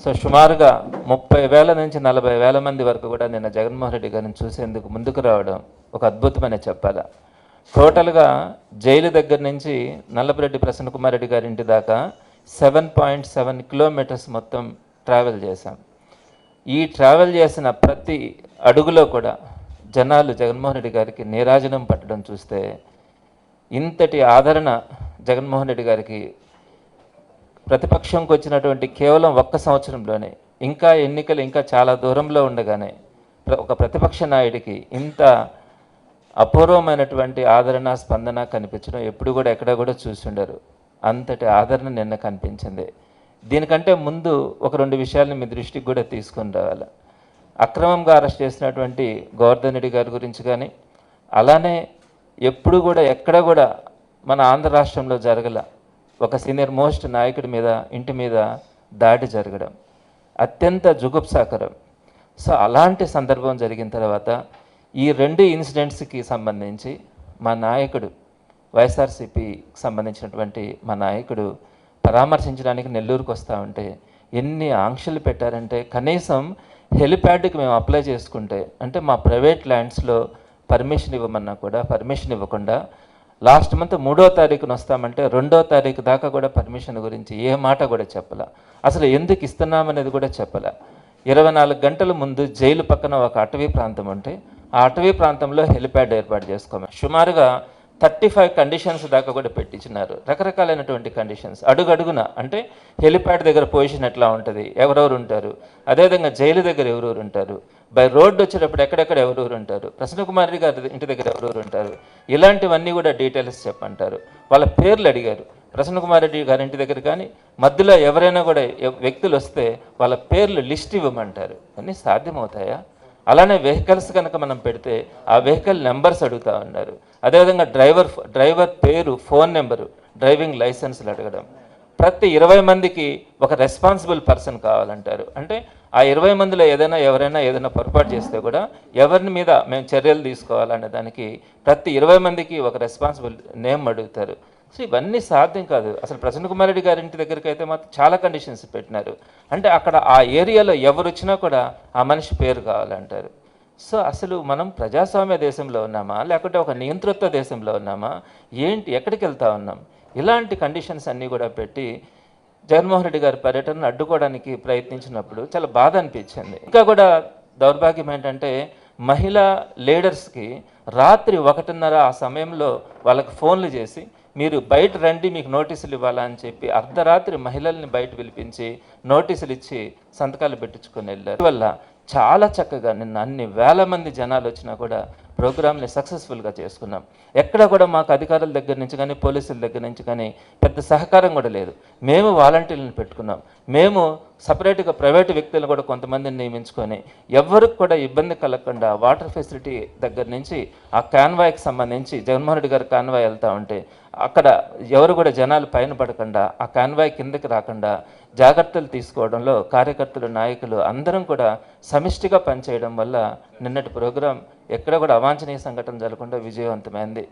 So సుమారుగా 30,000 నుంచి 40,000 మంది వరకు కూడా నిన్న జగన్మోహన్ రెడ్డి గారిని చూసేందుకు ముందుకు రావడం ఒక అద్భుతమనే చెప్పాలి. టోటల్గా జైలు దగ్గర నుంచి నల్లపురెడ్డి ప్రసన్న కుమార్ రెడ్డి గారి ఇంటి దాకా 7.7 కిలోమీటర్స్ మొత్తం ట్రావెల్ చేశాం. ఈ ట్రావెల్ చేసిన ప్రతి అడుగులో కూడా జనాలు జగన్మోహన్ రెడ్డి గారికి నీరాజనం పట్టడం చూస్తే ఇంతటి ఆదరణ జగన్మోహన్ రెడ్డి గారికి ప్రతిపక్షంకి వచ్చినటువంటి కేవలం 1 సంవత్సరంలోనే, ఇంకా ఎన్నికలు ఇంకా చాలా దూరంలో ఉండగానే ఒక ప్రతిపక్ష నాయుడికి ఇంత అపూర్వమైనటువంటి ఆదరణ స్పందన కనిపించడం ఎప్పుడు కూడా ఎక్కడ కూడా చూస్తుండరు. అంతటి ఆదరణ నిన్న కనిపించింది. దీనికంటే ముందు ఒక 2 విషయాలను మీ దృష్టికి కూడా తీసుకొని రావాలి. అక్రమంగా అరెస్ట్ చేసినటువంటి గోవర్ధన్ రెడ్డి గారి గురించి కానీ, అలానే ఎప్పుడు కూడా ఎక్కడ కూడా మన ఆంధ్ర రాష్ట్రంలో జరగల ఒక సీనియర్ మోస్ట్ నాయకుడి మీద ఇంటి మీద దాడి జరగడం అత్యంత జుగుప్సాకరం. సో అలాంటి సందర్భం జరిగిన తర్వాత ఈ 2 ఇన్సిడెంట్స్కి సంబంధించి మా నాయకుడు వైఎస్ఆర్సీపీకి సంబంధించినటువంటి మా నాయకుడు పరామర్శించడానికి నెల్లూరుకు వస్తూ ఉంటే ఎన్ని ఆంక్షలు పెట్టారంటే, కనీసం హెలిప్యాడ్కి మేము అప్లై చేసుకుంటే, అంటే మా ప్రైవేట్ ల్యాండ్స్లో పర్మిషన్ ఇవ్వమన్నా కూడా పర్మిషన్ ఇవ్వకుండా లాస్ట్ మంత్ 3వ తారీఖున వస్తామంటే 2వ తారీఖు దాకా కూడా పర్మిషన్ గురించి ఏ మాట కూడా చెప్పలే. అసలు ఎందుకు ఇస్తున్నామనేది కూడా చెప్పలే. 24 గంటల ముందు జైలు పక్కన ఒక అటవీ ప్రాంతం ఉంటే ఆ అటవీ ప్రాంతంలో హెలిప్యాడ్ ఏర్పాటు చేసుకోమని సుమారుగా 35 కండిషన్స్ దాకా కూడా పెట్టించినారు. రకరకాలైనటువంటి కండిషన్స్ అడుగడుగున, అంటే హెలిప్యాడ్ దగ్గర పొజిషన్ ఎట్లా ఉంటుంది, ఎవరెవరు ఉంటారు, అదేవిధంగా జైలు దగ్గర ఎవరెవరు ఉంటారు, బై రోడ్డు వచ్చేటప్పుడు ఎక్కడెక్కడ ఎవరెవరు ఉంటారు, ప్రసన్న కుమార్ రెడ్డి గారి ఇంటి దగ్గర ఎవరెవరు ఉంటారు, ఇలాంటివన్నీ కూడా డీటెయిల్స్ చెప్పంటారు. వాళ్ళ పేర్లు అడిగారు. ప్రసన్న కుమార్ రెడ్డి గారి ఇంటి దగ్గర కానీ మధ్యలో ఎవరైనా కూడా వ్యక్తులు వస్తే వాళ్ళ పేర్లు లిస్ట్ ఇవ్వమంటారు. అన్నీ సాధ్యమవుతాయా? అలానే వెహికల్స్ కనుక మనం పెడితే ఆ వెహికల్ నెంబర్స్ అడుగుతూ ఉన్నారు. అదేవిధంగా డ్రైవర్ పేరు, ఫోన్ నెంబరు, డ్రైవింగ్ లైసెన్స్లు అడగడం. ప్రతి 20 మందికి ఒక రెస్పాన్సిబుల్ పర్సన్ కావాలంటారు. అంటే ఆ 20 మందిలో ఎవరైనా ఏదైనా పొరపాటు చేస్తే కూడా ఎవరిని మీద మేము చర్యలు తీసుకోవాలనే దానికి ప్రతి 20 మందికి ఒక రెస్పాన్సిబుల్ నేమ్ అడుగుతారు. సో ఇవన్నీ సాధ్యం కాదు. అసలు ప్రసన్న కుమార్ రెడ్డి గారి ఇంటి దగ్గరికి అయితే మాత్రం చాలా కండిషన్స్ పెట్టినారు. అంటే అక్కడ ఆ ఏరియాలో ఎవరు వచ్చినా కూడా ఆ మనిషి పేరు కావాలంటారు. సో అసలు మనం ప్రజాస్వామ్య దేశంలో ఉన్నామా, లేకుంటే ఒక నియంతృత్వ దేశంలో ఉన్నామా, ఏంటి, ఎక్కడికి వెళ్తా ఉన్నాం? ఇలాంటి కండిషన్స్ అన్నీ కూడా పెట్టి జగన్మోహన్ రెడ్డి గారి పర్యటనను అడ్డుకోవడానికి ప్రయత్నించినప్పుడు చాలా బాధ అనిపించింది. ఇంకా కూడా దౌర్భాగ్యం ఏంటంటే, మహిళా లీడర్స్కి రాత్రి 1:30 ఆ సమయంలో వాళ్ళకి ఫోన్లు చేసి మీరు బయట రండి, మీకు నోటీసులు ఇవ్వాలా అని చెప్పి అర్ధరాత్రి మహిళల్ని బయట పిలిపించి నోటీసులు ఇచ్చి సంతకాలు పెట్టించుకొని వెళ్ళారు. వల్ల చాలా చక్కగా నిన్న అన్ని వేల మంది జనాలు వచ్చినా కూడా ప్రోగ్రామ్ని సక్సెస్ఫుల్గా చేసుకున్నాం. ఎక్కడ కూడా మాకు అధికారుల దగ్గర నుంచి కానీ పోలీసుల దగ్గర నుంచి కానీ పెద్ద సహకారం కూడా లేదు. మేము వాలంటీర్లను పెట్టుకున్నాం. మేము సపరేట్గా ప్రైవేటు వ్యక్తులను కూడా కొంతమందిని నియమించుకొని ఎవరికి కూడా ఇబ్బంది కలగకుండా వాటర్ ఫెసిలిటీ దగ్గర నుంచి ఆ కాన్వాయ్కి సంబంధించి జగన్మోహన్ రెడ్డి గారి కాన్వాయ్ వెళ్తూ ఉంటే అక్కడ ఎవరు కూడా జనాలు పైన పడకుండా ఆ కాన్వాయ్ కిందకి రాకుండా జాగ్రత్తలు తీసుకోవడంలో కార్యకర్తలు, నాయకులు అందరం కూడా సమిష్టిగా పనిచేయడం వల్ల నిన్నటి ప్రోగ్రాం ఎక్కడ కూడా అవాంఛనీయ సంఘటన జరగకుండా విజయవంతమైంది.